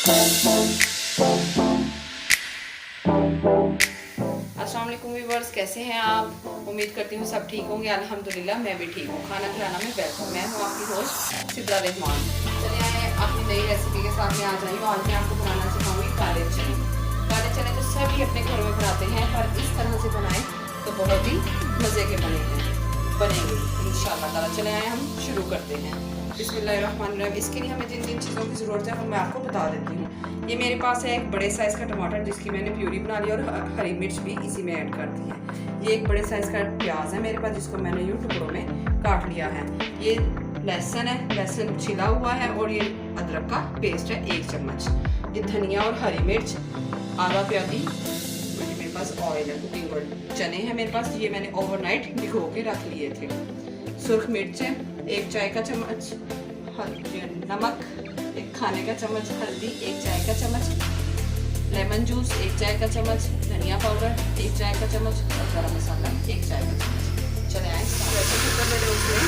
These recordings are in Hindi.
अस्सलाम वालेकुम व्यूअर्स, कैसे हैं आप? उम्मीद करती हूँ सब ठीक होंगे। अल्हम्दुलिल्लाह मैं भी ठीक हूँ। खाना खिलाना में वेलकम। मैं हूँ आपकी होस्ट सिद्रा रहमान। चलिए आए अपनी नई रेसिपी के साथ में आ जाइए। आज मैं आपको बनाना सिखाऊंगी काले चने। काले चने तो सभी अपने घरों में बनाते हैं, पर इस तरह से बनाएं तो बहुत ही मज़े के बनेंगे इंशाअल्लाह ताला। चले आए हम शुरू करते हैं। बिस्मिल्लाहिर्रहमानिर्रहीम। इसके लिए हमें जिन जिन चीज़ों की ज़रूरत है वो मैं आपको बता देती हूँ। ये मेरे पास है एक बड़े साइज़ का टमाटर जिसकी मैंने प्यूरी बना ली और हरी मिर्च भी इसी में ऐड कर दी है। ये एक बड़े साइज़ का प्याज है मेरे पास जिसको मैंने यूँ टुकड़ों में काट लिया है। ये लहसुन है, लहसुन छिला हुआ है, और ये अदरक का पेस्ट है 1 चम्मच। ये धनिया और हरी मिर्च आधा प्याली मेरे पास ऑयल है, कुकिंग ऑयल। चने हैं मेरे पास, ये मैंने ओवरनाइट भिगो के रख लिए थे। सुर्ख मिर्च है 1 चाय का चम्मच, नमक 1 खाने का चम्मच, हल्दी 1 चाय का चम्मच, लेमन जूस 1 चाय का चम्मच, धनिया पाउडर 1 चाय का चम्मच और गरम मसाला 1 चाय का चम्मच। चले आए प्रेशर कुकर में उसमें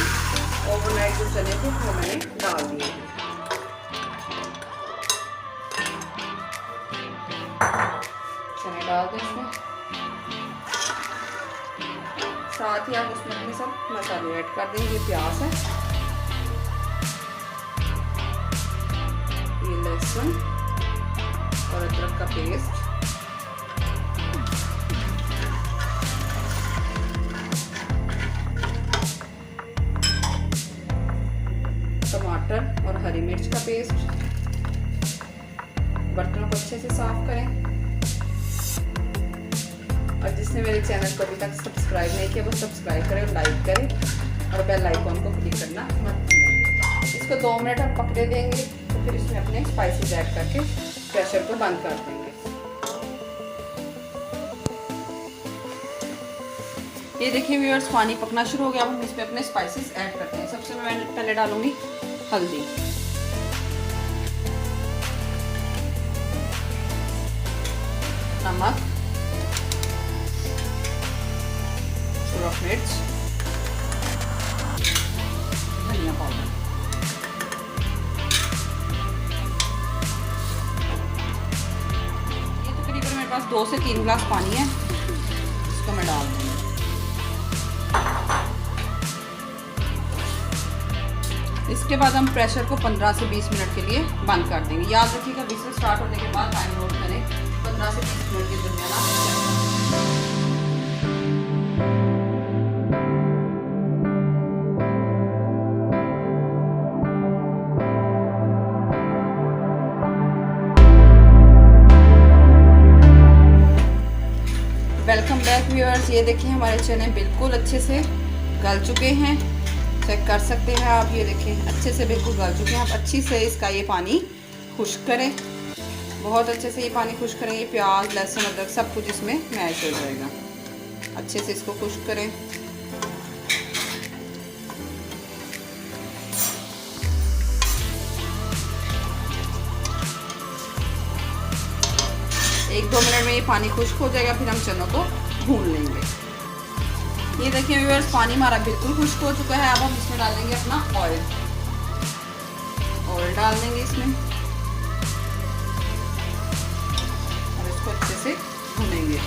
ओवरनाइट जो चने थे वो मैंने डाल दिए। चने डाल दें इसमें, साथ ही आप उसमें अपने सब मसाले ऐड कर देंगे। ये प्याज है, ये लहसुन और अदरक का पेस्ट, टमाटर और हरी मिर्च का पेस्ट। बर्तनों को अच्छे से साफ करें, और जिसने मेरे चैनल को अभी तक सब्सक्राइब नहीं किया वो सब्सक्राइब करें और लाइक करें, और बेल आइकॉन को क्लिक करना मत भूलें। इसको 2 मिनट हम पकने देंगे, तो फिर इसमें अपने स्पाइसेस ऐड करके प्रेशर को बंद कर देंगे। ये देखिए व्यूअर्स, पानी पकना शुरू हो गया। अब हम इसमें अपने स्पाइसेस ऐड करते हैं। सबसे मैं पहले डालूंगी हल्दी, नमक, सुरख मिर्च, धनिया पाउडर। ये तकरीबन मेरे पास 2 से 3 गिलास पानी है, इसको मैं डाल दूंगी। इसके बाद हम प्रेशर को 15 से 20 मिनट के लिए बंद कर देंगे। याद रखिएगा विसल स्टार्ट होने के बाद टाइम नोट करें, 15 से 20 मिनट के दरमियान। Welcome back viewers. ये देखिए हमारे चने बिल्कुल अच्छे से गल चुके हैं, चेक कर सकते हैं आप। ये देखिए अच्छे से बिल्कुल गल चुके हैं। आप अच्छी से इसका ये पानी खुश्क करें, बहुत अच्छे से ये पानी खुश्क करें। ये प्याज लहसुन अदरक सब कुछ इसमें मैश हो जाएगा। अच्छे से इसको खुश्क करें। एक 2 मिनट में ये पानी खुश्क हो जाएगा, फिर हम चनों को भून लेंगे। ये देखिए व्यूअर्स, पानी हमारा बिल्कुल खुश्क हो चुका है। अब हम इसमें डालेंगे अपना ऑयल डाल देंगे इसमें, और इसको अच्छे से भूनेंगे।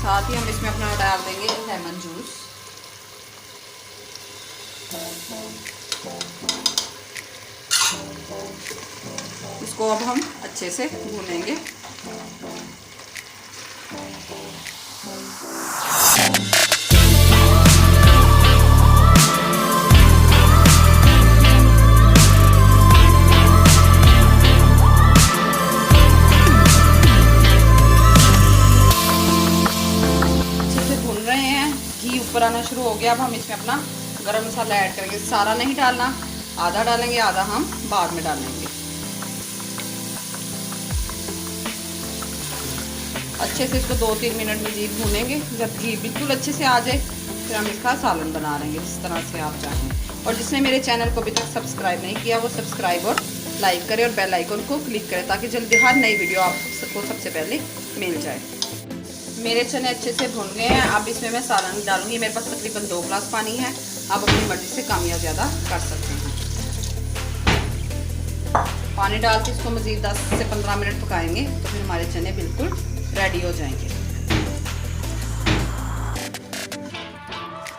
साथ ही हम इसमें अपना डाल देंगे लेमन जूस। इसको अब हम अच्छे से भूनेंगे। घी ऊपर आना शुरू हो गया। अब हम इसमें अपना गरम मसाला ऐड करेंगे। सारा नहीं डालना, आधा डालेंगे, आधा हम बाद में डालेंगे। अच्छे से इसको 2-3 मिनट मज़ीद भूनेंगे। जब घी बिल्कुल अच्छे से आ जाए फिर हम इसका सालन बना लेंगे जिस तरह से आप चाहें। और जिसने मेरे चैनल को अभी तक सब्सक्राइब नहीं किया वो सब्सक्राइब और लाइक करें और बेल आइकन को क्लिक करें ताकि जल्दी हर नई वीडियो आपको सबसे पहले मिल जाए। मेरे चने अच्छे से भुन गए हैं। अब इसमें मैं सालन डालूंगी। मेरे पास तकरीबन 2 गिलास पानी है। आप अपनी मर्जी से कम या ज़्यादा कर सकते हैं। पानी डाल के इसको मज़ीद 10 से 15 मिनट पकाएंगे तो फिर हमारे चने बिल्कुल रेडी हो जाएंगे।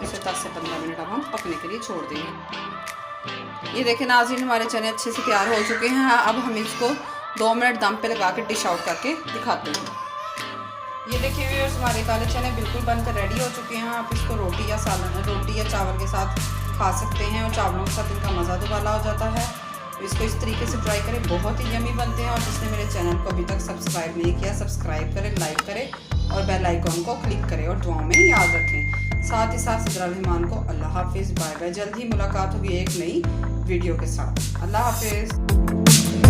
इसे 10 से 15 मिनट अब हम पकने के लिए छोड़ देंगे। ये देखें नाज़रीन, हमारे चने अच्छे से तैयार हो चुके हैं। अब हम इसको 2 मिनट दम पे लगा के डिश आउट करके दिखाते हैं। ये देखिए व्यूअर्स, हमारे काले चने बिल्कुल बनकर रेडी हो चुके हैं। आप इसको रोटी या चावल के साथ खा सकते हैं और चावलों के साथ इनका मज़ा दुबाला हो जाता है। इसको इस तरीके से ट्राई करें, बहुत ही यमी बनते हैं। और जिसने मेरे चैनल को अभी तक सब्सक्राइब नहीं किया, सब्सक्राइब करें, लाइक करें और बेल आइकॉन को क्लिक करें और दुआओं में याद रखें। साथ ही साथ सिद्रा रहमान को अल्लाह हाफिज़, बाय बाय। जल्द ही मुलाकात होगी एक नई वीडियो के साथ। अल्लाह हाफिज़।